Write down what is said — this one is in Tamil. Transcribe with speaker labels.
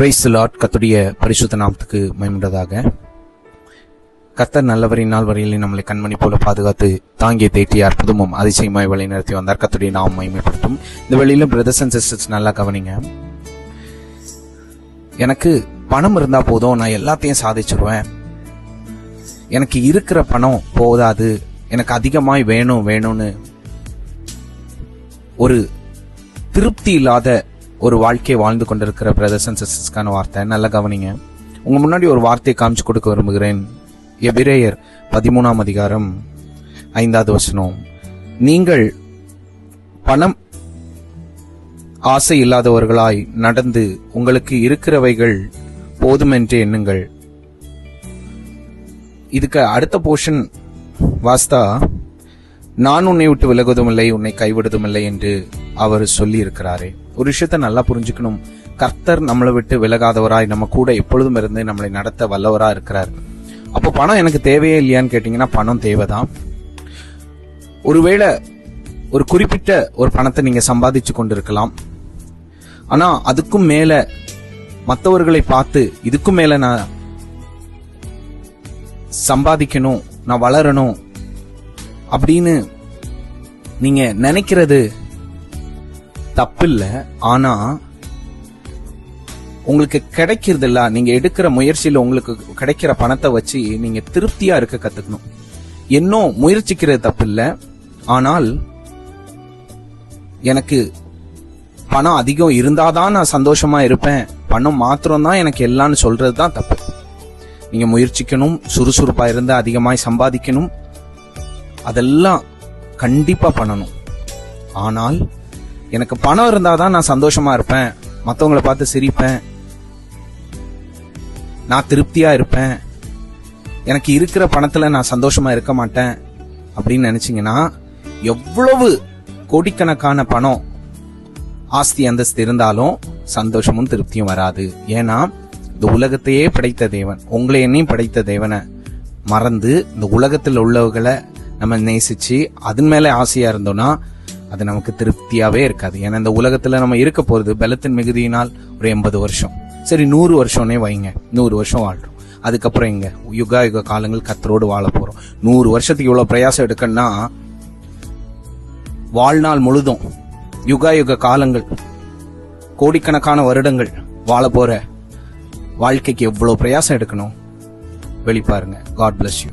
Speaker 1: Praise the Lord. கர்த்தருடைய பரிசுத்த நாமத்துக்கு மகிமையுண்டாதாக. கர்த்தர் நல்லவரின் நாள் வரையில் நம்மளை கண்மணி போல பாதுகாத்து தாங்கிய தேற்றிய அற்புதமும் அதிசயமாய் வழி நடத்தி வந்தார். கர்த்தருடைய நாமம் மகிமைப்படுத்தும். இந்த வெளியில பிரதர்ஸ் அண்ட் சிஸ்டர்ஸ் நல்லா கவனிங்க. எனக்கு பணம் இருந்தா போதும், நான் எல்லாத்தையும் சாதிச்சிருவேன், எனக்கு இருக்கிற பணம் போதாது, எனக்கு அதிகமாய் வேணும்னு ஒரு திருப்தி இல்லாத ஒரு வாழ்க்கையை வாழ்ந்து கொண்டிருக்கிற பிரதர்ஸ் அண்ட் சிஸ்டர்ஸ்க்கான வார்த்தை நல்லா கவனிங்க. உங்க முன்னாடி ஒரு வார்த்தையை காமிச்சு கொடுக்க விரும்புகிறேன். எபிரேயர் 13ஆம் அதிகாரம் 5வது வசனம். நீங்கள் பணம் ஆசை இல்லாதவர்களாய் நடந்து உங்களுக்கு இருக்கிறவைகள் போதுமென்று எண்ணுங்கள். இதுக்கு அடுத்த போர்ஷன் வாஸ்தா, நான் உன்னை விட்டு விலகுவதும் இல்லை, உன்னை கைவிடுவதும் இல்லை என்று அவர் சொல்லி இருக்கிறாரே. ஒரு விஷயத்த நல்லா புரிஞ்சுக்கணும். கர்த்தர் நம்மளை விட்டு விலகாதவராய் நம்ம கூட எப்பொழுதும் இருந்து நம்மளை நடத்த வல்லவரா இருக்கிறார். அப்போ பணம் எனக்கு தேவையே இல்லையான்னு கேட்டீங்கன்னா பணம் தேவைதான். ஒருவேளை ஒரு குறிப்பிட்ட ஒரு பணத்தை நீங்க சம்பாதிச்சு கொண்டிருக்கலாம். ஆனா அதுக்கும் மேல மற்றவர்களை பார்த்து இதுக்கும் மேல நான் சம்பாதிக்கணும், நான் வளரணும் அப்படின்னு நீங்க நினைக்கிறது தப்பில்லை. ஆனா உங்களுக்கு கிடைக்கிறது இல்ல, நீங்க எடுக்கிற முயற்சியில உங்களுக்கு கிடைக்கிற பணத்தை வச்சு நீங்க திருப்தியா இருக்க கத்துக்கணும். இன்னும் முயற்சிக்கிறது தப்பில்லை, ஆனால் எனக்கு பணம் அதிகம் இருந்தாதான் நான் சந்தோஷமா இருப்பேன், பணம் மாத்திரம் தான் எனக்கு எல்லாம்னு சொல்றது தான் தப்பு. நீங்க முயற்சிக்கணும், சுறுசுறுப்பா இருந்து அதிகமாய் சம்பாதிக்கணும், அதெல்லாம் கண்டிப்பா பண்ணணும். ஆனால் எனக்கு பணம் இருந்தாதான் நான் சந்தோஷமா இருப்பேன், மற்றவங்களை பார்த்து சிரிப்பேன், நான் திருப்தியா இருப்பேன், எனக்கு இருக்கிற பணத்துல நான் சந்தோஷமா இருக்க மாட்டேன் அப்படின்னு நினைச்சீங்கன்னா எவ்வளவு கோடிக்கணக்கான பணம் ஆஸ்தி அந்தஸ்து இருந்தாலும் சந்தோஷமும் திருப்தியும் வராது. ஏன்னா இந்த உலகத்தையே படைத்த தேவன், உங்களை என்னையும் படைத்த தேவனை மறந்து இந்த உலகத்தில் உள்ளவர்களை நம்ம நேசிச்சு அதன் மேல ஆசையா இருந்தோம்னா அது நமக்கு திருப்தியாவே இருக்காது. ஏன்னா இந்த உலகத்துல நம்ம இருக்க போறது பலத்தின் மிகுதியினால் ஒரு 80 வருஷம், சரி 100 வருஷம்னே வைங்க, 100 வருஷம் வாழ்றோம். அதுக்கப்புறம் இங்க யுக காலங்கள் கத்தரோடு வாழ போறோம். 100 வருஷத்துக்கு இவ்வளவு பிரயாசம் எடுக்கணும்னா வாழ்நாள் முழுதும் யுக காலங்கள் கோடிக்கணக்கான வருடங்கள் வாழ போற வாழ்க்கைக்கு எவ்வளவு பிரயாசம் எடுக்கணும் வெளிப்பாருங்க. God bless you.